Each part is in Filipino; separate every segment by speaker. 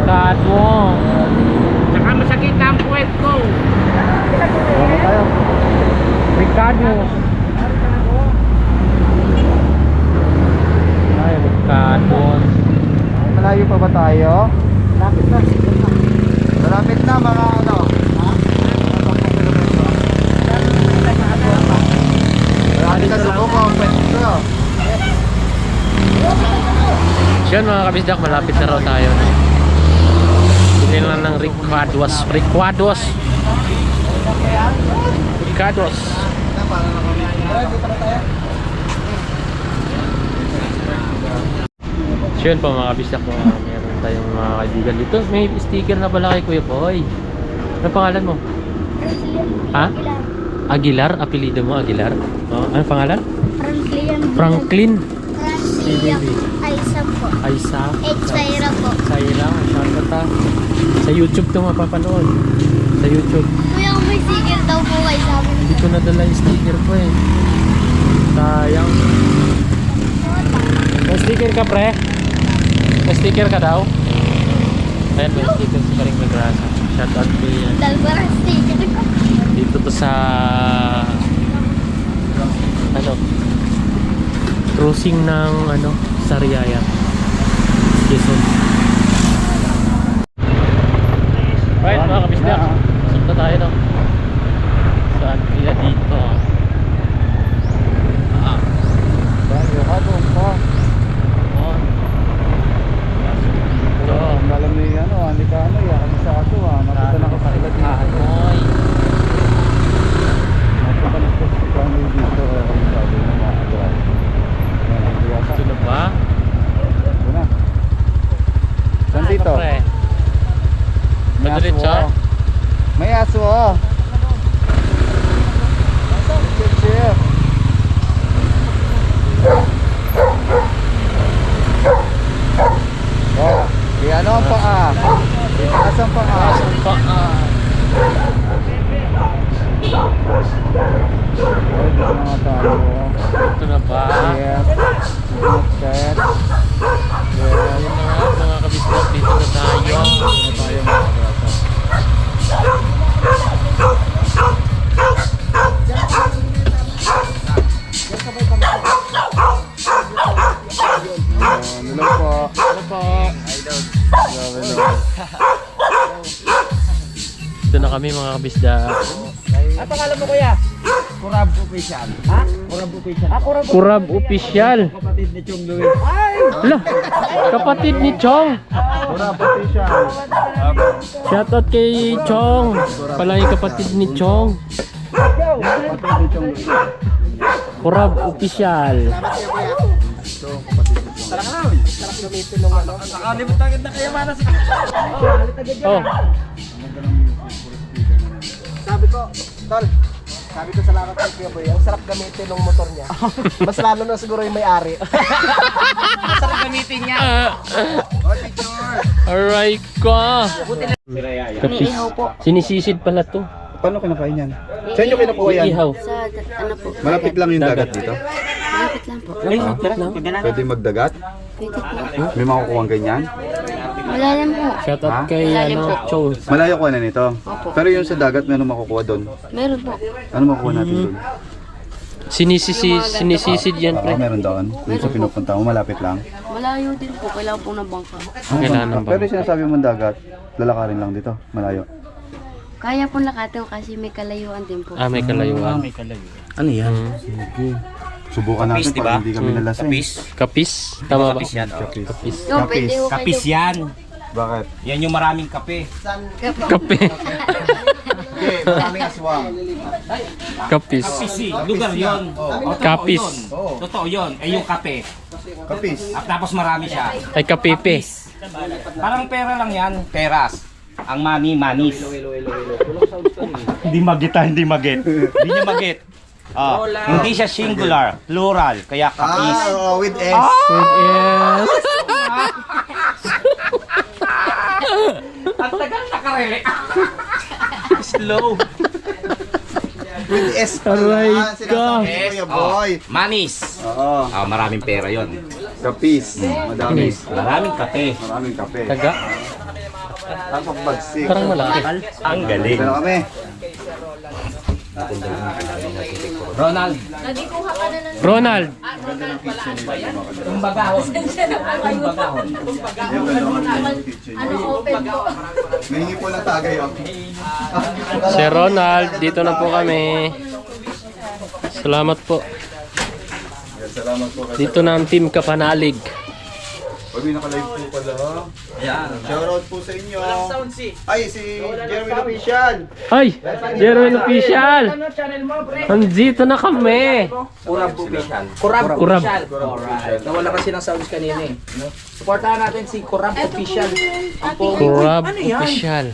Speaker 1: Merkado.
Speaker 2: Saka masakit na ang puwet ko.
Speaker 3: Ano tayo?
Speaker 1: Merkado. Ay, Merkado.
Speaker 3: Malayo pa ba tayo?
Speaker 2: Lapit na.
Speaker 3: Malapit na mga ano? Marami ka sa buko ang pwesto.
Speaker 1: Yan mga kabisdak, malapit na raw tayo. Bili na ng Ricardos. Ricardos. Ricardos. So yun po mga kabisdak, meron tayong mga kaibigan dito. May sticker na pala kay Kuya Boy. Ano pangalan mo? Ha? Aguilar? Apelido mo Aguilar? Oh, ano pangalan? Franklin.
Speaker 4: Aisa po.
Speaker 1: Aisa.
Speaker 4: Saira po.
Speaker 1: Saira. Shoutout. Sa YouTube to mapapanood. Sa YouTube.
Speaker 4: Kuya, kung may sticker daw po kayo sa amin.
Speaker 1: Hindi ko nadala yung sticker ko eh. Sayang. May sticker ka pre? May sticker ka daw? Ayan, may sticker si Karing Magrasa. Shoutout ko yan.
Speaker 4: Dahil ko lang sticker ko.
Speaker 1: Dito to sa ano, cruising ng ano, Sariaya, Quezon. Right mga kabisdak, pasok na tayo no. Saan kaya dito?
Speaker 3: Bayo ka doon pa.
Speaker 1: On. Dito.
Speaker 3: Ang alam ni ano, hindi ka ano, yakan sa ato ah. Makita na ka sila dito.
Speaker 1: Hanoi.
Speaker 3: Makita na ko sa kami dito. Ang sabi ng mga agad.
Speaker 1: Ito na ba?
Speaker 3: Ito na. Saan dito?
Speaker 1: Pre?
Speaker 3: May aso,
Speaker 1: Madiretso?
Speaker 3: oh. May aso oh. Chill. Oh, di ano ang paa? Itaas ang paa. Oh, dito na nga tayo.
Speaker 1: Ito na ba?
Speaker 3: Yes. Yes.
Speaker 1: Ayun na nga mga kabisdak, dito na tayo.
Speaker 3: Dito na tayo mga kabrasa. Hello po.
Speaker 1: Ano po?
Speaker 3: Hello.
Speaker 1: Ito na kami mga kabisdak.
Speaker 2: Ano pangalan mo kuya? Kurab Official. Ha? Kurab Official. Ah, Kurab.
Speaker 1: Kurab Official.
Speaker 2: Kapatid ni Chong Luis.
Speaker 1: Lah, kapatid ni Chong.
Speaker 3: Pura pati siya.
Speaker 1: Shoutout kay Chong. Pala yung kapatid ni Chong.
Speaker 3: Pati dito.
Speaker 1: Kurab Official.
Speaker 2: Nakalimutan na kaya mana sa.
Speaker 1: Oh,
Speaker 2: Sabi ko, tol. Sabi ko salamat kay Kuya Boy. Ang sarap gamitin ng motor niya. Mas lalo na siguro yung may-ari. Masarap gamitin niya.
Speaker 1: alright ka. Kapis.
Speaker 4: Iihaw po.
Speaker 1: Sinisisid pala to.
Speaker 3: Paano kinakain yan? Sa inyo kinukuha yan?
Speaker 1: Ihaw.
Speaker 4: Sa ano po?
Speaker 3: Malapit lang yung dagat dito.
Speaker 4: Malapit lang po.
Speaker 3: Pwede magdagat?
Speaker 4: Pwede po.
Speaker 3: May makukuha ganyan?
Speaker 4: Malalim po.
Speaker 1: Shoutout
Speaker 3: Ha?
Speaker 1: kay ano, Chong.
Speaker 3: Malayo ko na nito.
Speaker 4: Opo.
Speaker 3: Pero yung sa dagat, meron makukuha doon.
Speaker 4: Meron po.
Speaker 3: Ano makukuha natin doon?
Speaker 1: Sinisisid yan pre.
Speaker 3: Meron doon. Yung sa pinupunta mo, malapit lang.
Speaker 4: Malayo din po. Kailangan po ng bangka.
Speaker 1: Kailangan ng
Speaker 3: Pero
Speaker 1: bangka.
Speaker 3: sinasabi mo dagat, lalakarin lang dito, malayo.
Speaker 4: Kaya po lakataw kasi may kalayuan din po.
Speaker 1: Ah, may kalayuan.
Speaker 3: Ano yan? Sige. Subukan natin para hindi kami nalasing.
Speaker 1: Kapis? Tama ba?
Speaker 2: Kapis yan, oh.
Speaker 1: Kapis.
Speaker 4: Yo, pwede ko
Speaker 2: Kapis yan.
Speaker 3: Bakit?
Speaker 2: Yan yung maraming kape.
Speaker 1: Kape.
Speaker 3: Okay, maraming aswang.
Speaker 1: Kapis.
Speaker 2: Kapisi, lugar yun.
Speaker 1: Kapis.
Speaker 2: Totoo yun. Eh yung kape.
Speaker 3: Kapis.
Speaker 2: At tapos marami siya.
Speaker 1: Ay, kapipe.
Speaker 2: Parang pera lang yan. Peras. Ang money, manis. Hindi magit ha, hindi magit. Hindi niya magit. Hindi siya singular, plural. Kaya kapis.
Speaker 3: With S.
Speaker 1: Yes.
Speaker 2: Ang tagal na karele. Slow.
Speaker 3: With S.
Speaker 1: Aray ka.
Speaker 3: Kuya Boy.
Speaker 2: Manis.
Speaker 3: Oo.
Speaker 2: Maraming pera yon.
Speaker 3: Kapis. Madami.
Speaker 2: Maraming kape.
Speaker 3: Maraming kape.
Speaker 1: Taga.
Speaker 3: Ang pagbagsik.
Speaker 1: Parang malaki.
Speaker 5: Ang galing.
Speaker 3: Pero kami.
Speaker 5: Ronald.
Speaker 1: Ronald!
Speaker 5: Yung bagahon.
Speaker 3: Ano open po? Mahingi po ng tagay oh.
Speaker 1: Si Ronald, dito na po kami. Salamat po.
Speaker 3: Yan, salamat po kasi.
Speaker 1: Dito na ang Team Kapanalig.
Speaker 3: Pag may naka-live po pala.
Speaker 5: Yan.
Speaker 3: Shoutout po sa inyo. Ay, si Jeremy Official.
Speaker 1: Ay! Jerwin Official! Nandito na kami!
Speaker 5: Kurab official. Kurab
Speaker 1: Kurab.
Speaker 5: official. Alright. Nawala kasi ng sounds kanina eh. No? Supportahan natin si Kurab official.
Speaker 1: Kurab Official.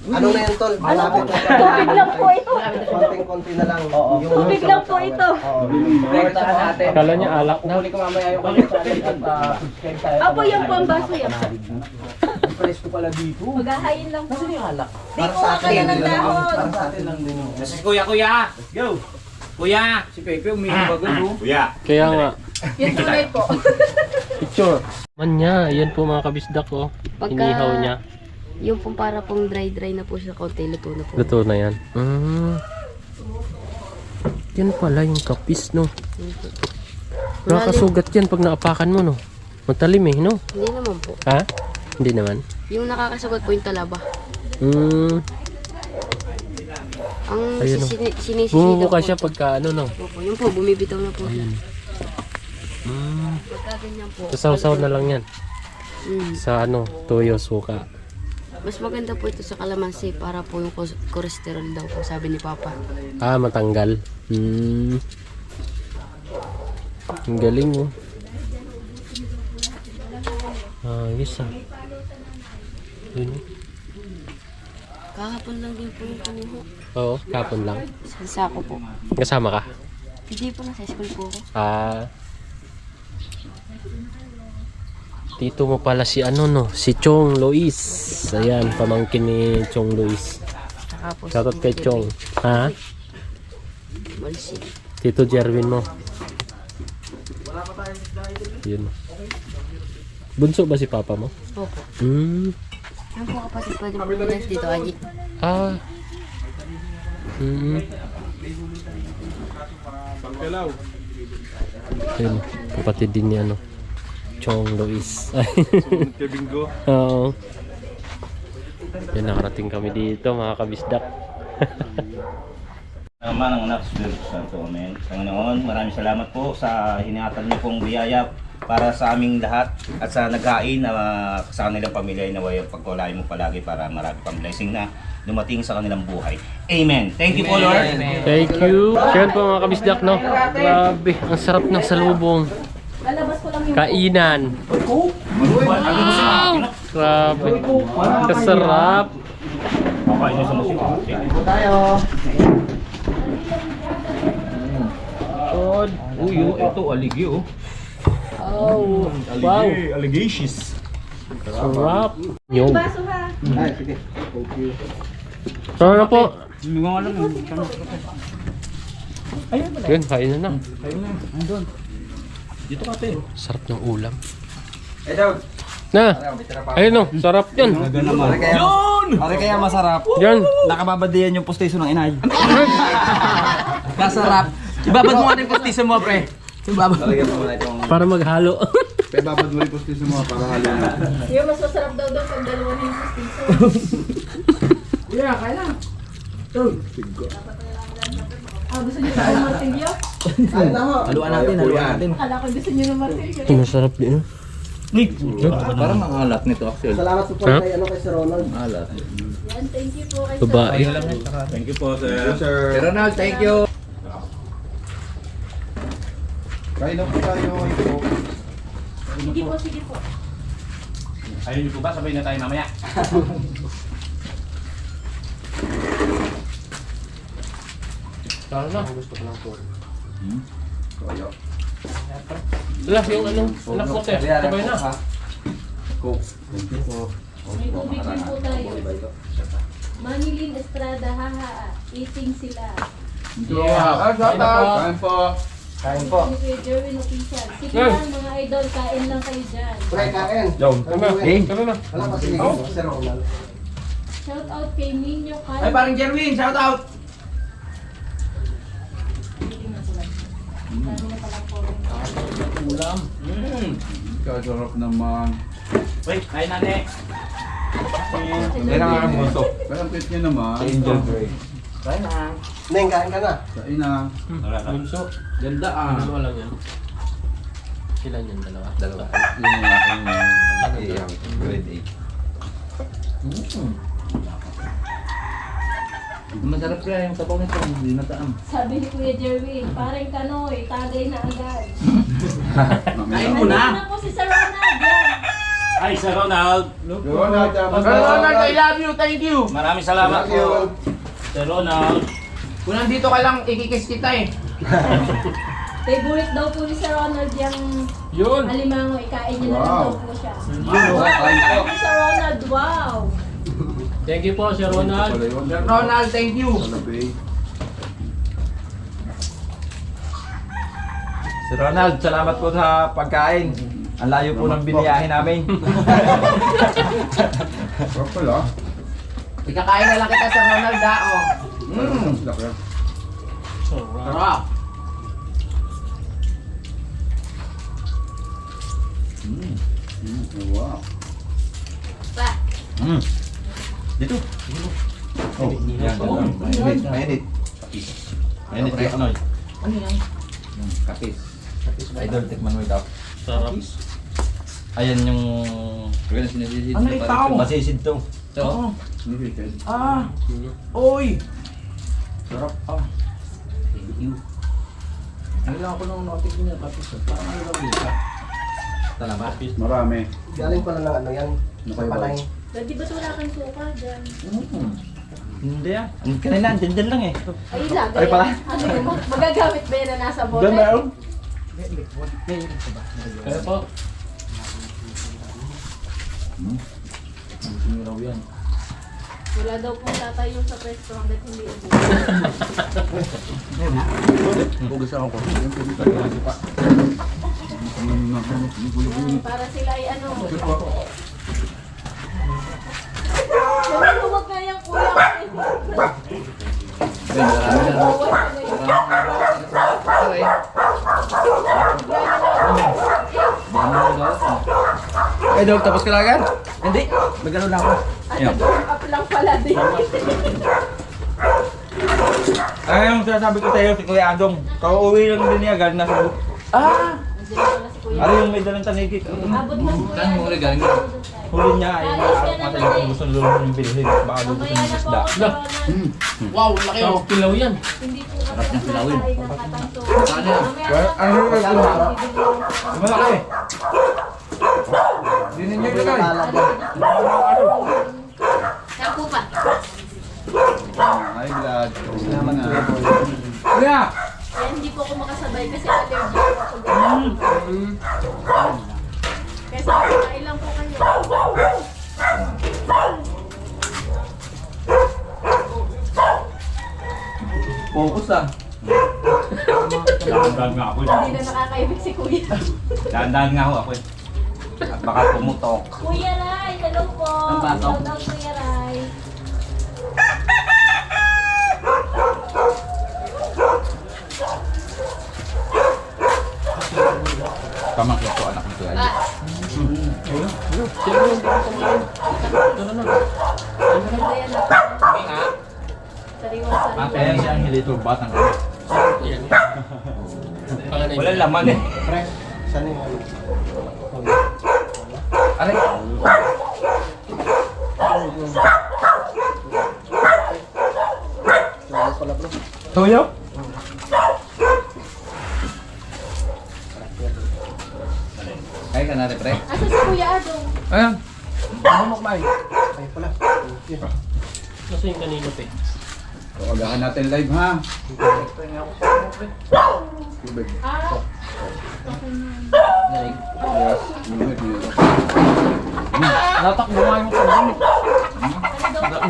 Speaker 2: Ano na yan, tol? Malapit na.
Speaker 6: Tubig lang po ito.
Speaker 2: Konting-konti na lang.
Speaker 6: Tubig lang po ito.
Speaker 5: Supportahan natin.
Speaker 1: Kala niya alak na.
Speaker 5: Huli ko mamaya yung kanyang channel at share tayo.
Speaker 6: Apo, yan po ang baso yan.
Speaker 5: Presko pala dito.
Speaker 6: Maghahayin lang po.
Speaker 5: Nasaan yung alak?
Speaker 6: Di kuha ka na ng dahon.
Speaker 5: Para sa atin lang din yun. Si Kuya, Kuya! Go! Kuya! Si Pepe, umiinom bago no? Kuya!
Speaker 1: Kaya nga.
Speaker 6: Yan tunay po.
Speaker 1: Picture. Man niya. Yan po mga kabisdak ko.
Speaker 4: Pagka-
Speaker 1: Inihaw niya.
Speaker 4: Yung pong para pong dry na po siya konti, luto na po.
Speaker 1: Luto na yan. Yan pala yung kapis, no? Nakakasugat yan pag naapakan mo, no? Matalim eh, no?
Speaker 4: Hindi naman po.
Speaker 1: Ha? Hindi naman.
Speaker 4: Yung nakakasugat po yung talaba. Ang
Speaker 1: Ayun, oh.
Speaker 4: sinisisi
Speaker 1: Bumubuka
Speaker 4: daw
Speaker 1: siya
Speaker 4: po.
Speaker 1: pagka ano, no?
Speaker 4: Opo, yun po, bumibitaw na po siya. Pagka ganyan po.
Speaker 1: Sasaw na lang yan.
Speaker 4: Mm.
Speaker 1: Sa ano, toyo, suka.
Speaker 4: Mas maganda po ito sa kalamansi para po yung cholesterol daw po, sabi ni Papa.
Speaker 1: Ah, matanggal. Ang galing, oh. Yes, ah. Yun, oh.
Speaker 4: Kahapon lang din po yung kaniho.
Speaker 1: Oo, kapon lang.
Speaker 4: Sa sako po.
Speaker 1: Kasama ka?
Speaker 4: Hindi po, nasa school po ako.
Speaker 1: Ah. Tito mo pala si ano, no? Si Chong Luis. Ayan, pamangkin ni Chong Luis.
Speaker 4: Saka po
Speaker 1: Shoutout kay Chong. Ha?
Speaker 4: Malsi.
Speaker 1: Tito Jerwin mo. Yun. Bunso ba si papa mo?
Speaker 4: Opo. Yan po kapatid pa din po nila dito, Aji.
Speaker 1: Ah. Yun, kapatid din ni ano, Chong Luis.
Speaker 3: Bingo.
Speaker 1: Oo. Yan, nakarating kami dito mga kabisdak.
Speaker 7: Ama ng anak, Espiritu Santo, Amen. Panginoon, maraming salamat po sa hinihatag niyo pong biyaya para sa aming lahat at sa naghain na sa kanilang pamilya ay naway pagkulain mo palagi para marami pang blessing na dumating sa kanilang buhay. Amen. Thank you po, Lord.
Speaker 1: Thank you. Yan po mga kabisdak, no? Grabe, ang sarap ng salubong.
Speaker 6: Lalabas ko lang yung
Speaker 1: Kainan. Wow! Grabe. Kasarap.
Speaker 7: Okay, ito sa musika.
Speaker 5: Uy, ito, aligi oh.
Speaker 1: Oh, wow.
Speaker 3: Allegations.
Speaker 1: Sarap. Yo.
Speaker 6: baso ha.
Speaker 2: Ay, sige. Thank you.
Speaker 1: Sarap na po.
Speaker 5: Hindi ko alam.
Speaker 1: Yan, kain na na.
Speaker 5: Ayun na, andun. Dito ka, te.
Speaker 1: Sarap ng ulam.
Speaker 2: Eh, Daud.
Speaker 1: Na. Ayun no, sarap yan.
Speaker 5: Yun!
Speaker 8: Pare kaya masarap.
Speaker 1: Yan.
Speaker 8: Nakababadiyan yung postation ng inay.
Speaker 5: Masarap. Ibabad mo nga yung postisyon mo, pre. Ibabad.
Speaker 8: Lalagyan mo muna itong...
Speaker 1: Para maghalo.
Speaker 3: Kaya babad mo yung postis mo para halo na.
Speaker 6: Yung mas masarap daw pag dalawa na yung pustiso.
Speaker 5: Kuya, kaya lang.
Speaker 6: Gusto niyo ng martilyo?
Speaker 2: Kain na ho.
Speaker 5: Haluan natin, haluan natin.
Speaker 6: Akala ko gusto niyo ng martilyo.
Speaker 1: Masarap din.
Speaker 8: Parang ang alat nito actually.
Speaker 2: Salamat po
Speaker 1: Huh?
Speaker 2: kay, kay Sir Ronald.
Speaker 8: Alat.
Speaker 6: Yan, thank you po kay
Speaker 1: Babae.
Speaker 3: Thank you po, sir. Sir.
Speaker 5: Sir Ronald, thank you.
Speaker 3: Kain na po tayo. Ito.
Speaker 6: Sige po, sige po.
Speaker 7: Ayun niyo po ba? Sabay na tayo mamaya.
Speaker 1: Tara na. Wala, yung ano, anak ko, sir. Sabay na.
Speaker 6: May tubig din po tayo. Manilin Estrada, haha. Eating sila.
Speaker 3: Kain po.
Speaker 2: Kain po.
Speaker 6: Si Kuya Jerwin Official. Sige lang mga idol, kain lang kayo dyan.
Speaker 2: Pre, kain.
Speaker 1: Tama na. Tama na.
Speaker 2: Wala pa sige. Sir Ronald.
Speaker 6: Shout out kay Ninyo Kay.
Speaker 5: Ay, parang Jerwin, shout out!
Speaker 1: Ulam.
Speaker 3: Kasarap naman.
Speaker 5: Wait, kain na, ne.
Speaker 8: Yan ang aking gusto.
Speaker 3: Parang cute niya naman.
Speaker 8: Angel Grey.
Speaker 5: Kain na.
Speaker 2: Neng, kain ka na.
Speaker 3: Kain na.
Speaker 1: Bunso.
Speaker 8: Ganda ah.
Speaker 1: Ano lang yan? Ilan yan? Dalawa?
Speaker 8: Dalawa. Yun yung aking grade 8. Masarap kaya yung sabaw nito, hindi nataam.
Speaker 6: Sabi ni Kuya Jerwin, parang kanoy, tagay na agad.
Speaker 5: Kain mo
Speaker 6: Nandito
Speaker 5: na.
Speaker 6: na po si Sir Ronald. Yan.
Speaker 5: Ay, Sir Ronald.
Speaker 3: Ronald,
Speaker 5: I love you. Thank you. Maraming salamat po. Sir Ronald. Kung nandito ka lang, ikikis kita eh.
Speaker 6: Favorite daw po ni Sir Ronald yung
Speaker 1: Yun!
Speaker 6: alimango. Ikain niya na lang daw po siya.
Speaker 8: Kain ko.
Speaker 6: Sabi ni Sir Ronald, wow!
Speaker 1: Thank you po, Sir Ronald.
Speaker 5: Sir Ronald, thank you.
Speaker 8: Sir Ronald, salamat po sa pagkain. Ang layo po ng biniyahin namin.
Speaker 3: Sarap pala.
Speaker 5: Ikakain na lang kita, Sir Ronald, dao.
Speaker 3: Sarap.
Speaker 5: Sarap.
Speaker 3: Wow.
Speaker 6: Pa,
Speaker 8: Dito. Oh, yan. Mainit. Mainit. Mainit yung ano.
Speaker 5: Ano yan?
Speaker 8: Kapis. Idol, tikman mo ito.
Speaker 1: Sarap.
Speaker 8: Ayan yung...
Speaker 5: Ano ikaw?
Speaker 8: Masisid to.
Speaker 5: Oo.
Speaker 3: Nakikid.
Speaker 5: Ah. Oy. Sarap. Ah. Thank you. Kailangan ko nung notik niya. Kapis. Parang ano lang dito.
Speaker 8: Talaga.
Speaker 3: Marami.
Speaker 2: Galing pala ng ano yan. Sa panay.
Speaker 6: di ba't wala kang suka dyan?
Speaker 8: Hindi ah. Kanina, dyan lang eh.
Speaker 6: Ay, lagay.
Speaker 8: Ay, pala.
Speaker 6: Ano yun? Magagamit ba yan na nasa bote?
Speaker 8: Dyan meron.
Speaker 1: Kaya po.
Speaker 8: Sumiraw yan.
Speaker 6: Wala daw pong tatayo sa pwesto hanggat hindi ubo.
Speaker 8: Hugas ako ko.
Speaker 6: Para sila ay ano. Huwag nga yung kuya ko.
Speaker 8: Eh, Dog, tapos ka na agad? Hindi. Magano na ako.
Speaker 6: Ano, warm up lang pala din.
Speaker 8: Ay, yung sinasabi ko sa'yo, si Kuya Adong. Kauuwi lang din niya, galing nasa buko. Ah!
Speaker 6: Nandiyan pala si kuya.
Speaker 8: Ano yung may dalang tanigit?
Speaker 6: Abot mo kuya.
Speaker 8: Saan mo ulit galing? Huli niya ay matay kung gusto nyo yung bilhin. Baka gusto
Speaker 6: Mamaya
Speaker 8: nyo
Speaker 6: na po
Speaker 8: isda.
Speaker 6: ako si Ronald.
Speaker 5: Wow, laki
Speaker 1: Oh,
Speaker 5: oh.
Speaker 1: pilaw yan.
Speaker 6: Hindi po kami nakakain ng katanto.
Speaker 8: Ano yan?
Speaker 3: Ano yung nagkulong?
Speaker 8: Malaki. Hindi ninyo ilagay.
Speaker 6: Yan po pa.
Speaker 3: Ay, glad. Salamat na.
Speaker 8: Kuya!
Speaker 6: Kaya hindi po ako makasabay kasi allergic po ako doon. Kaya sabi ko, kain lang po kayo.
Speaker 8: Focus ah.
Speaker 7: Dahan-dahan nga ako eh.
Speaker 6: Hindi na nakakaibig si kuya.
Speaker 7: Dahan-dahan nga ako eh. At baka pumutok.
Speaker 6: Kuya Ray, hello po.
Speaker 8: Ang bato.
Speaker 6: Shout out Kuya Ray.
Speaker 8: Pamangkin ko anak nito.
Speaker 6: Ah,
Speaker 1: Sino yung kumain? Tara na.
Speaker 6: maganda yan ako. Sariwa-sariwa.
Speaker 8: Kaya siya ang hilito batang.
Speaker 1: Yan. Panganay.
Speaker 7: Walang laman eh.
Speaker 2: Pre, saan yung ano?
Speaker 8: Aray!
Speaker 2: Ano pala bro?
Speaker 8: Tuyo? Kaya ka natin, pre.
Speaker 6: Asa si Kuya Adong?
Speaker 8: Ayan. Ano mo kumain?
Speaker 2: Ay pala. Yun.
Speaker 1: Nasa yung kanino pe?
Speaker 3: Agahan natin live ha. Tubig.
Speaker 6: Ah,
Speaker 3: Yes. Tubig.
Speaker 8: Natak bumain mo sa dun.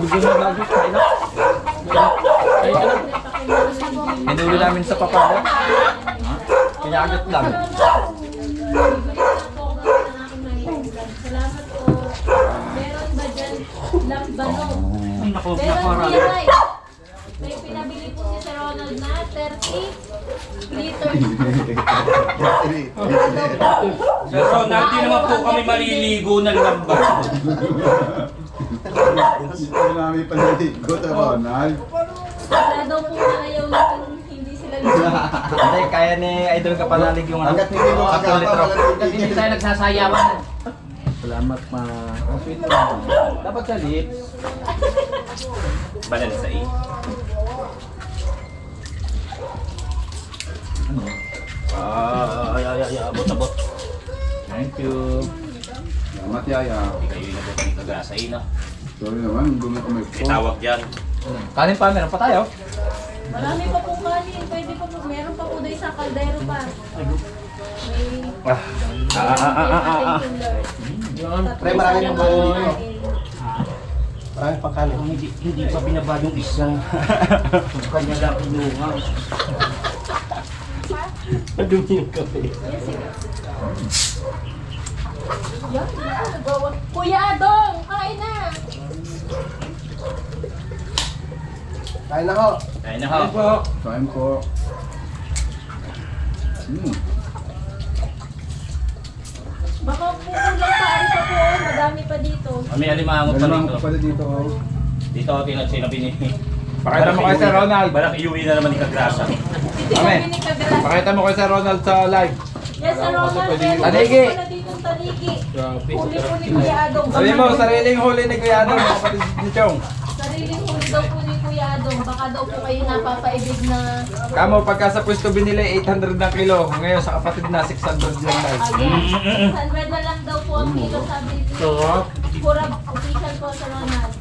Speaker 8: Bigyan mo lagi sa ilap.
Speaker 1: Ay, ka na.
Speaker 8: Hinuli namin sa papada. Kinagat lang.
Speaker 6: Salamat po. Meron ba dyan Lambanog.
Speaker 5: Ay, naku,
Speaker 6: Pero
Speaker 5: naparami.
Speaker 6: Kuya Ray, may pinabili po si Sir Ronald na 30 liters.
Speaker 5: Sir Ronald, di naman po kami maliligo ng lambat.
Speaker 3: Marami pa naligo to, Ronald.
Speaker 6: Wala daw po na ayaw na hindi sila ligo.
Speaker 8: Hindi, kaya ni Idol ka panalig yung ano.
Speaker 3: Hanggat hindi mo kasama, walang
Speaker 5: Hindi tayo nagsasayawan.
Speaker 8: Salamat ma. Ang sweet naman. Dapat sa lips.
Speaker 7: Balance sa i. Abot.
Speaker 8: Thank you.
Speaker 3: Salamat, Yaya.
Speaker 7: Hindi kayo inabot ng kagasa i, no?
Speaker 3: Sorry naman, gumi ko may
Speaker 7: May tawag dyan.
Speaker 8: Kanin pa, meron pa tayo.
Speaker 6: Marami pa po kanin. Pwede pa po. Meron pa po doon sa kaldero pa. May ating cooler.
Speaker 2: Pre, marami pang kanin dito. Marami pang kanin.
Speaker 5: Hindi pa binaba yung isa. Kanya lang kinuha.
Speaker 2: Madumi yung kape.
Speaker 6: Yan, nagawa. Kuya Adong, kain na!
Speaker 2: Kain na ho.
Speaker 7: Ayun na ho.
Speaker 3: Kain po.
Speaker 6: Baka kukulang pa, ano pa po, madami pa dito.
Speaker 7: May alimango pa
Speaker 3: Ganun
Speaker 7: dito.
Speaker 3: pa pala dito.
Speaker 7: Dito ako sinabi ni...
Speaker 8: Pakita mo kay Sir Ronald.
Speaker 7: Balak iuwi na naman ni Kagrasa.
Speaker 6: Hindi
Speaker 8: Ame.
Speaker 6: kami ni Kagalas.
Speaker 8: Pakita mo kay Sir Ronald sa live.
Speaker 6: Yes, Sir Ronald, meron
Speaker 8: Tanigi.
Speaker 6: po pala ditong tanigi. Huli po ni Kuya Adong.
Speaker 8: Sabi mo, sariling huli ni Kuya Adam, mga kapatid ni Chong.
Speaker 6: Sariling huli daw po ni Kuya Adong. Baka daw po kayo napapaibig na...
Speaker 8: Kamo, pagka sa pwesto binili, 800 na kilo. Ngayon sa kapatid na, 600 lang live.
Speaker 6: Ayan, 600 na lang daw po ang kilo, sabi ni Kurab, official po, Sir Ronald.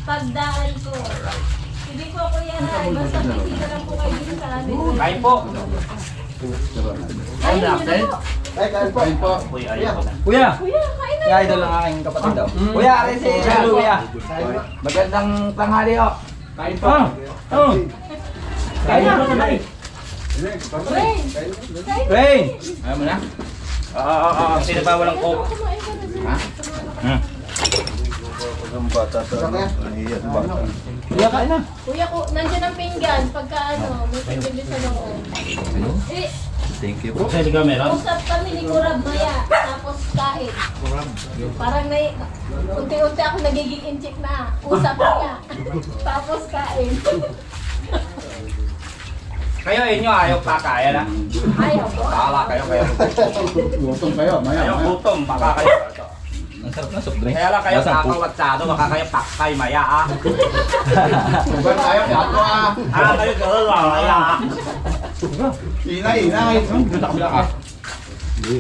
Speaker 6: Pagdaan ko. Hindi po Kuya Ray, basta bisita lang po kayo dito sa amin.
Speaker 7: Kain po.
Speaker 6: Ayun, yun na po.
Speaker 2: Ay, kain po.
Speaker 3: Kain po.
Speaker 7: Uy, ayaw ko na.
Speaker 8: Kuya!
Speaker 6: Kuya, kain na.
Speaker 8: Kuya, idol ang aking kapatid daw. Kuya, akin si Lalo, kuya. Magandang tanghali, ho. Kain po. Kain po, kumain.
Speaker 6: Rain!
Speaker 8: Rain! Ayaw mo na?
Speaker 7: Kasi nagbawalang coke.
Speaker 6: Kumain ka na, sir.
Speaker 3: Ang bata sa ano, nahiya sa bata.
Speaker 8: Kuya, kain na.
Speaker 6: Kuya, nandiyan ang pinggan. Pagka ano, may pinggan din sa loob. Eh,
Speaker 8: Thank you po.
Speaker 7: Kasi ka meron?
Speaker 6: usap kami ni Kurab maya. Tapos kain. Parang unti-unti ako nagiging inchik na. Usap niya. Tapos kain.
Speaker 7: Kayo inyo ayaw pa kaya na.
Speaker 6: Ayaw po.
Speaker 7: Kala kayo
Speaker 3: Gutom kayo, maya,
Speaker 7: Ayaw
Speaker 3: maya.
Speaker 7: gutom, baka kayo.
Speaker 8: Ang sarap na soft drink.
Speaker 7: Kaya lang kayo kakawatsado, baka kayo pakkay maya ah.
Speaker 3: Sugar tayo, yato ah.
Speaker 7: Kayo gano'n maya ah.
Speaker 3: Inay.
Speaker 8: Kabila ka.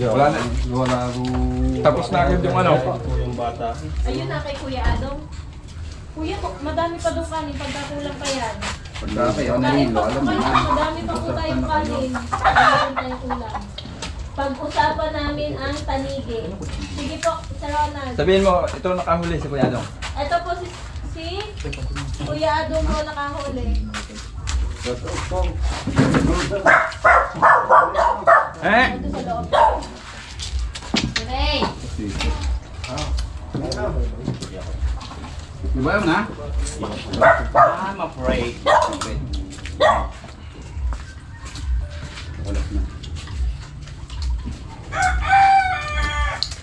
Speaker 8: Wala na. Tapos na agad yung ano.
Speaker 7: Yung bata.
Speaker 6: Ayun na kay Kuya Adong. Kuya, madami pa doon kanin. Pagkakulang pa yan.
Speaker 3: Pagka kayo,
Speaker 6: Kain
Speaker 3: nalilo,
Speaker 6: pa
Speaker 3: alam
Speaker 6: po
Speaker 3: mo
Speaker 6: kayo.
Speaker 3: na.
Speaker 6: Madami pa po tayong kanin. Meron tayong ulam. Pag-usapan namin ang tanigi. Sige po, Sir Ronald.
Speaker 8: Sabihin mo, ito nakahuli si Kuya Dong.
Speaker 6: Ito po si Kuya Adong po nakahuli.
Speaker 8: Eh!
Speaker 6: Ito sa loob. Ray!
Speaker 3: Di ba yun ha?
Speaker 7: I'm afraid.
Speaker 3: Walas na.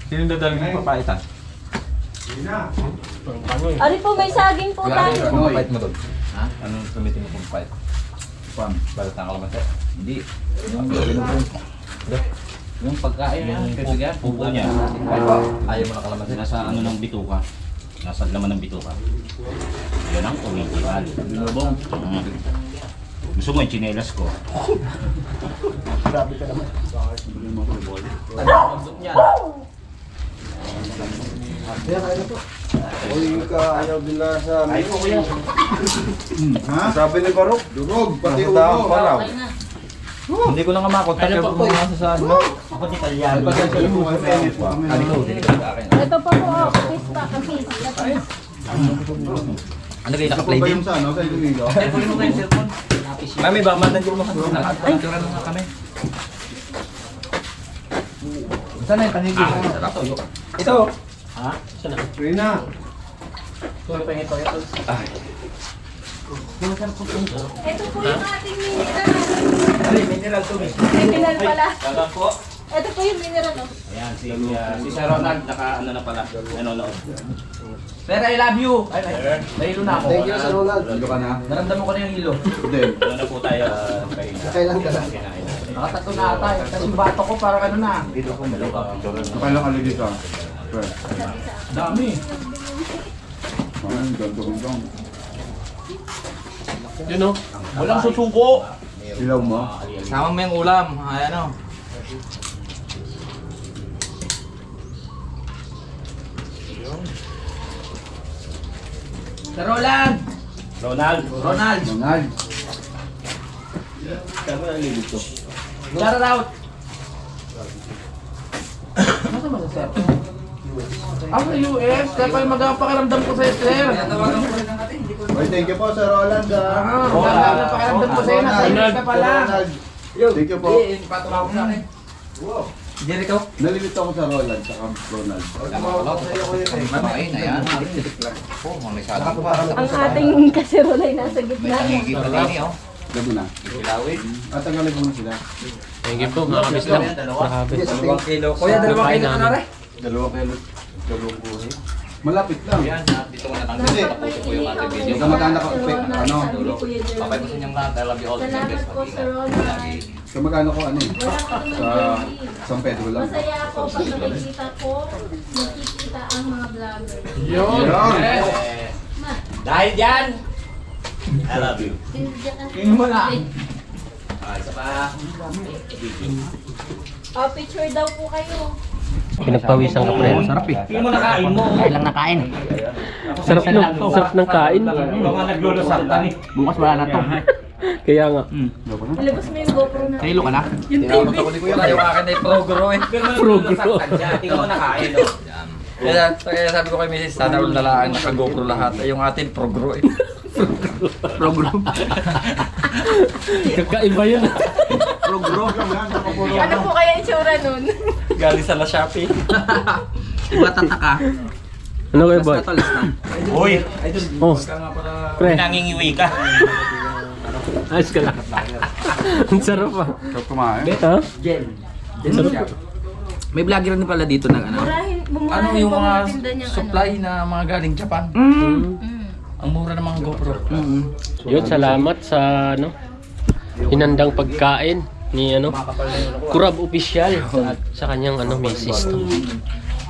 Speaker 8: Sino dadaling ng papaitan?
Speaker 6: Ari po, may saging po tayo.
Speaker 8: Anong papait mo doon? Ha? Anong gamitin mo pong papait?
Speaker 3: Pam.
Speaker 8: Balat ng kalamansi? Hindi.
Speaker 5: Yung pagkain yan, kaibigan.
Speaker 7: Pupo niya.
Speaker 8: Ayaw mo na kalamansi?
Speaker 7: Nasa ano ng bituka. Nasa laman ng bituka. Yan ang original.
Speaker 3: Binubong.
Speaker 7: Gusto mo yung chinelas ko?
Speaker 2: Grabe ka naman. Ayan, kain na po.
Speaker 3: Uy, ka ayaw bila sa
Speaker 7: Ay po kuya.
Speaker 3: Ha? Sabi ni Barok, durog, pati ulo.
Speaker 8: Hindi ko na nga makontak yung mga nasa sa ano.
Speaker 7: Ako di Talyano.
Speaker 8: Ano ko, hindi ka sa akin.
Speaker 6: Ito pa po, kapis pa, kapis. Kapis.
Speaker 8: Ano kayo, naka-play
Speaker 3: Ba
Speaker 8: din?
Speaker 3: yung sa ano, sa Iloilo?
Speaker 5: Teleponin mo kayo cellphone.
Speaker 8: Mami ba, mandan mo kasi ay, tura na nga kami. Saan na yung tanigi? Ito.
Speaker 5: Ha?
Speaker 1: Saan na?
Speaker 3: Rina!
Speaker 5: Tuloy pa ito.
Speaker 6: Ito po yung ating mineral.
Speaker 5: Ay, mineral to.
Speaker 6: Mineral pala.
Speaker 7: Dagan po.
Speaker 6: Ito po yung mineral. Oh.
Speaker 7: Ayan, si Sir Ronald, ano na pala, nanonood.
Speaker 5: Sir, I love you. Ay, nahilo na ako.
Speaker 2: Thank you, Sir Ronald.
Speaker 3: Lalo ka na?
Speaker 5: Naramdaman ko na yung hilo.
Speaker 3: Hindi.
Speaker 7: Ano na po tayo, kayo na.
Speaker 2: Kailan ka na?
Speaker 5: Nakatatlo na ata. Tapos yung bato ko parang ano na.
Speaker 3: Nakailang aligi ka? Pre.
Speaker 5: Dami.
Speaker 3: Ang ganto kong dong.
Speaker 1: Yun o.
Speaker 5: Walang susuko.
Speaker 3: Ilaw mo?
Speaker 5: Sama mo yung ulam. Ay, ano. Sir Roland!
Speaker 7: Ronald.
Speaker 5: Ronald!
Speaker 3: Donald.
Speaker 7: Kamo na libo to.
Speaker 5: Shout out! Nasa ba sa sir? Ako sa US, kaya pa yung magpapakiramdam ko sa'yo, sir.
Speaker 3: Oy, thank you po, Sir Roland.
Speaker 5: Magpapakiramdam ko sa'yo, nasa US ka pala.
Speaker 3: Thank you po.
Speaker 5: Patulong ko sa akin. Jericho?
Speaker 3: Nalilito ako sa Roland, sa Ronald.
Speaker 5: Mamain, ayan.
Speaker 6: Ang ating kaserola ay nasa gitna.
Speaker 3: Gabi na. At tagalog muna sila.
Speaker 1: Thank you po, mga kabisla. Grabe.
Speaker 5: 2 kilo. Kuya, 2 kilo na rin.
Speaker 3: 2 kilo. Malapit lang.
Speaker 7: Dito ko natanggal. Tapusin ko yung ating video.
Speaker 3: Ikaw mag-anak ako, ano?
Speaker 7: Babay ko sa inyong lahat. I love you all.
Speaker 6: Salamat po, Sir Ronald.
Speaker 3: Kamagano ko ano eh. Sa San Pedro lang.
Speaker 6: Masaya ako pag nakikita ko, nakikita ang mga vlogger.
Speaker 3: Yun!
Speaker 7: Dahil dyan, I love you.
Speaker 5: Tingin mo na.
Speaker 7: Isa pa.
Speaker 6: Oh, picture daw po kayo.
Speaker 1: Pinagpawisan ka, pre. Sarap eh.
Speaker 7: Tingin mo nakain mo.
Speaker 5: Kailang nakain.
Speaker 1: Sarap ng kain.
Speaker 7: Ikaw nga naglulusak ka ni.
Speaker 5: Bukas wala na to.
Speaker 1: Kaya nga.
Speaker 6: Ilabas mo yung GoPro na.
Speaker 5: Nahilo ka na?
Speaker 6: Yung TV.
Speaker 5: Yung akin ay progro eh.
Speaker 7: Pero naglulusak ka dyan. Tingin mo nakain.
Speaker 5: Kaya sabi ko kay Mrs. sana all nalaan naka-GoPro lahat. Ay, yung atin progro eh. Progro.
Speaker 1: Kakaiba yun.
Speaker 5: Progro.
Speaker 6: Ano po kaya itsura nun?
Speaker 5: Galing sa La Shopee. Iba tataka.
Speaker 1: Ano kayo, boy?
Speaker 7: Uy,
Speaker 1: Oh, pre.
Speaker 7: nangingiwi ka.
Speaker 1: Ayos ka lang. Ang sarap ah.
Speaker 3: Sarap kumain.
Speaker 1: Ha?
Speaker 5: May vlogger din pala dito ng ano. Ano yung mga supply na mga galing Japan. Ang mura ng mga GoPro.
Speaker 1: Yun, salamat sa ano hinandang pagkain ni ano Kurab Official at sa kanyang ano misis to.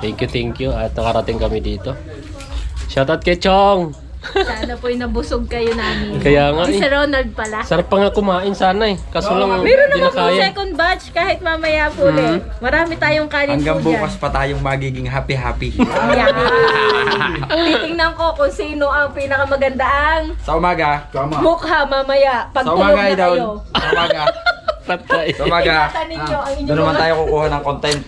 Speaker 1: Thank you at nakarating kami dito. Shoutout kay Chong.
Speaker 6: Sana po nabusog kayo namin.
Speaker 1: Kaya nga
Speaker 6: Si
Speaker 1: eh.
Speaker 6: Sir Ronald pala.
Speaker 1: Sarap pa nga kumain sana eh. Kaso lang
Speaker 6: Meron
Speaker 1: di na
Speaker 6: naman po
Speaker 1: kaya.
Speaker 6: second batch kahit mamaya po ulit. Marami tayong kanin
Speaker 5: Hanggang
Speaker 6: po dyan.
Speaker 5: bukas pa tayong magiging happy-happy.
Speaker 6: Ayan. Titingnan ko kung sino ang pinakamaganda
Speaker 5: Sa umaga.
Speaker 3: Tama.
Speaker 6: mukha mamaya. Pag
Speaker 5: Sa
Speaker 6: tulog
Speaker 5: umaga
Speaker 6: na
Speaker 5: ay down.
Speaker 6: kayo.
Speaker 5: Sa umaga.
Speaker 1: Patay.
Speaker 5: Sa umaga.
Speaker 6: Ingatan ninyo ang inyong
Speaker 5: Doon naman
Speaker 6: mga-
Speaker 5: tayo kukuha ng content.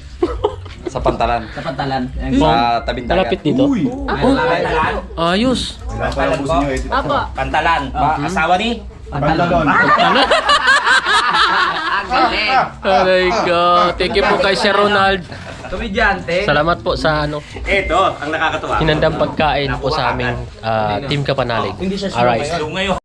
Speaker 5: Sa pantalan. Sa pantalan. Sa tabing dagat.
Speaker 1: Malapit dito.
Speaker 3: Uy!
Speaker 7: Pantalan.
Speaker 1: Ayos.
Speaker 3: Wala pa ubusin nyo eh.
Speaker 6: Apo.
Speaker 7: Pantalan. Asawa ni?
Speaker 3: Pantalon.
Speaker 1: Aray ko. Thank you po kay Sir Ronald.
Speaker 5: Komedyante.
Speaker 1: Salamat po sa ano
Speaker 7: Ito, ang nakakatuwa.
Speaker 1: hinandang pagkain po sa aming Team Kapanalig. Alright.
Speaker 7: Ngayon.